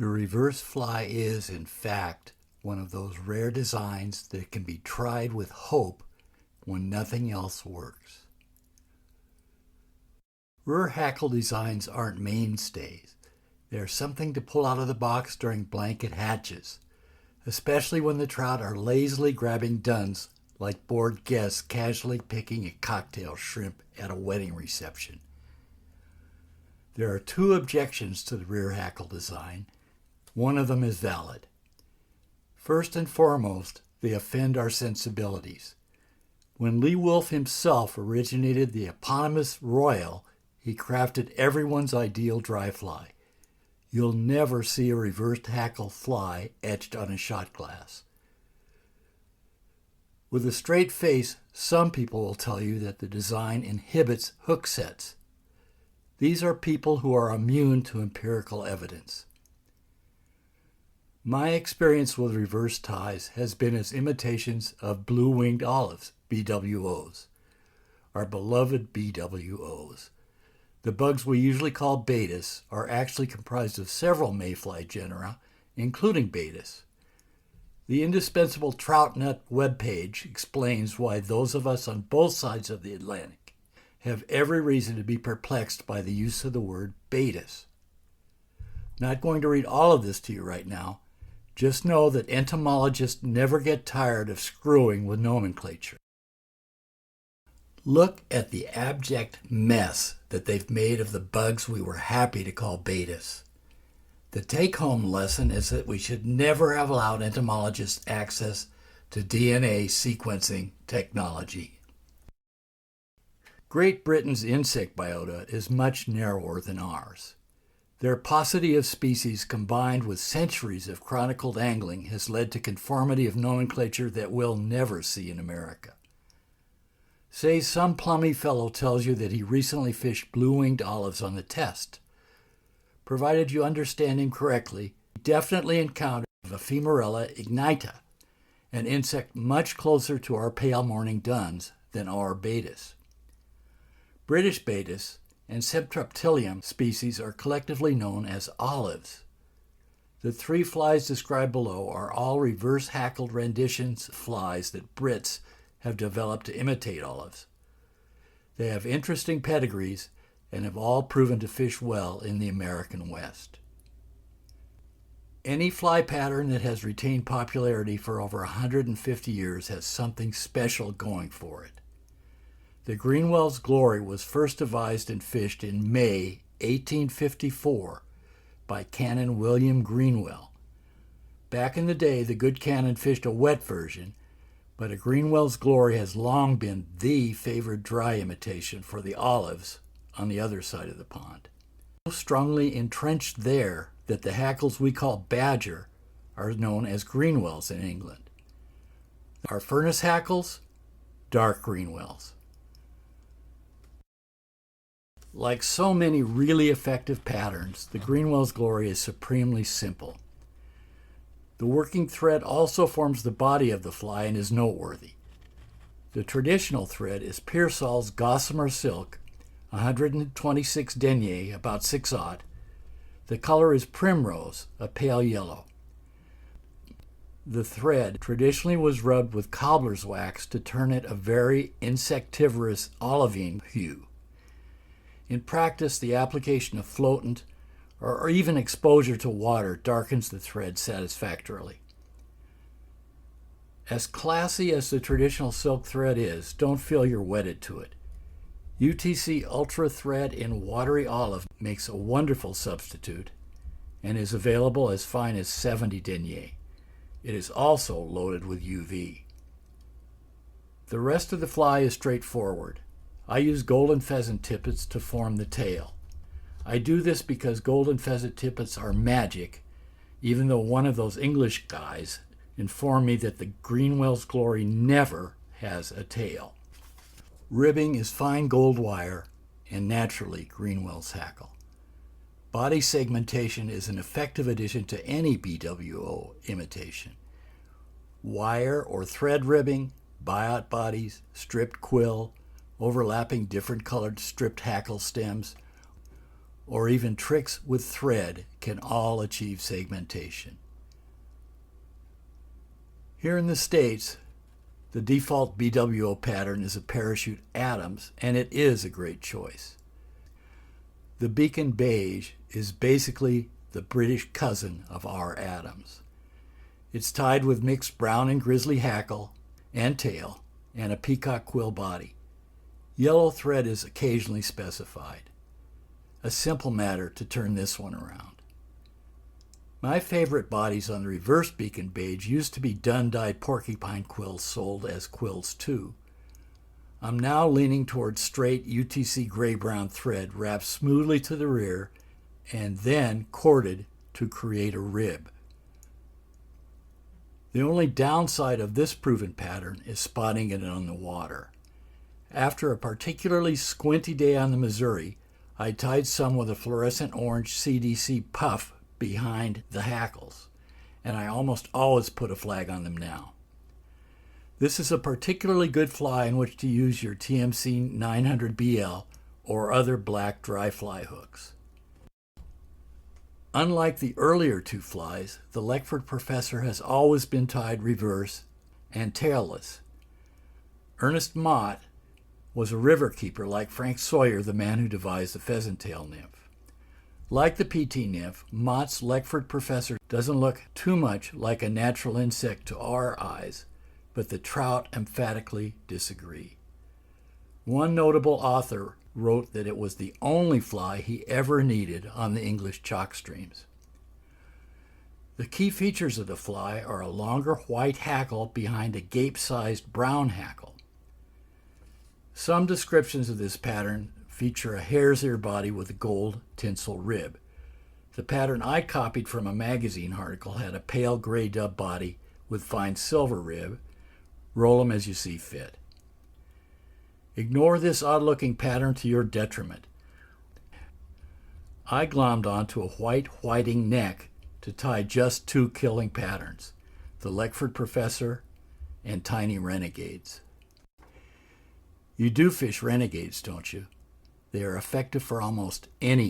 The reverse fly is, in fact, one of those rare designs that can be tried with hope when nothing else works. Rear hackle designs aren't mainstays. They're something to pull out of the box during blanket hatches, especially when the trout are lazily grabbing duns like bored guests casually picking a cocktail shrimp at a wedding reception. There are two objections to the rear hackle design. One of them is valid. First and foremost, they offend our sensibilities. When Lee Wolf himself originated the eponymous Royal, he crafted everyone's ideal dry fly. You'll never see a reversed hackle fly etched on a shot glass. With a straight face, some people will tell you that the design inhibits hook sets. These are people who are immune to empirical evidence. My experience with reverse ties has been as imitations of blue-winged olives, BWOs, our beloved BWOs. The bugs we usually call Baetis are actually comprised of several mayfly genera, including Baetis. The indispensable Trout Nut webpage explains why those of us on both sides of the Atlantic have every reason to be perplexed by the use of the word Baetis. Not going to read all of this to you right now. Just know that entomologists never get tired of screwing with nomenclature. Look at the abject mess that they've made of the bugs we were happy to call Baetis. The take-home lesson is that we should never have allowed entomologists access to DNA sequencing technology. Great Britain's insect biota is much narrower than ours. Their paucity of species combined with centuries of chronicled angling has led to conformity of nomenclature that we'll never see in America. Say some plummy fellow tells you that he recently fished blue-winged olives on the test. Provided you understand him correctly, he definitely encountered Ephemerella ignita, an insect much closer to our pale morning duns than our Baetis. British Baetis and Septroptilium species are collectively known as olives. The three flies described below are all reverse-hackled renditions of flies that Brits have developed to imitate olives. They have interesting pedigrees and have all proven to fish well in the American West. Any fly pattern that has retained popularity for over 150 years has something special going for it. The Greenwell's Glory was first devised and fished in May 1854 by Canon William Greenwell. Back in the day, the good Canon fished a wet version, but a Greenwell's Glory has long been the favored dry imitation for the olives on the other side of the pond. So strongly entrenched there that the hackles we call badger are known as Greenwells in England. Our furnace hackles, dark Greenwells. Like so many really effective patterns, the Greenwell's Glory is supremely simple. The working thread also forms the body of the fly and is noteworthy. The traditional thread is Pearsall's gossamer silk, 126 denier, about 6/0. The color is primrose, a pale yellow. The thread traditionally was rubbed with cobbler's wax to turn it a very insectivorous olivine hue. In practice, the application of floatant or even exposure to water darkens the thread satisfactorily. As classy as the traditional silk thread is, don't feel you're wedded to it. UTC Ultra Thread in watery olive makes a wonderful substitute and is available as fine as 70 denier. It is also loaded with UV. The rest of the fly is straightforward. I use golden pheasant tippets to form the tail. I do this because golden pheasant tippets are magic, even though one of those English guys informed me that the Greenwell's Glory never has a tail. Ribbing is fine gold wire and naturally Greenwell's hackle. Body segmentation is an effective addition to any BWO imitation. Wire or thread ribbing, buyout bodies, stripped quill, overlapping different colored stripped hackle stems, or even tricks with thread can all achieve segmentation. Here in the States, the default BWO pattern is a Parachute Adams, and it is a great choice. The Beacon Beige is basically the British cousin of our Adams. It's tied with mixed brown and grizzly hackle and tail and a peacock quill body. Yellow thread is occasionally specified. A simple matter to turn this one around. My favorite bodies on the reverse Beacon Beige used to be dun-dyed porcupine quills sold as quills too. I'm now leaning towards straight UTC gray-brown thread wrapped smoothly to the rear and then corded to create a rib. The only downside of this proven pattern is spotting it on the water. After a particularly squinty day on the Missouri, I tied some with a fluorescent orange CDC puff behind the hackles, and I almost always put a flag on them now. This is a particularly good fly in which to use your TMC 900BL or other black dry fly hooks. Unlike the earlier two flies, the Leckford Professor has always been tied reverse and tailless. Ernest Mott was a river keeper like Frank Sawyer, the man who devised the pheasant tail nymph. Like the PT nymph, Mott's Leckford Professor doesn't look too much like a natural insect to our eyes, but the trout emphatically disagree. One notable author wrote that it was the only fly he ever needed on the English chalk streams. The key features of the fly are a longer white hackle behind a gape-sized brown hackle. Some descriptions of this pattern feature a hare's ear body with a gold tinsel rib. The pattern I copied from a magazine article had a pale gray dub body with fine silver rib. Roll them as you see fit. Ignore this odd-looking pattern to your detriment. I glommed onto a white whiting neck to tie just two killing patterns, the Leckford Professor and Tiny Renegades. You do fish renegades, don't you? They are effective for almost any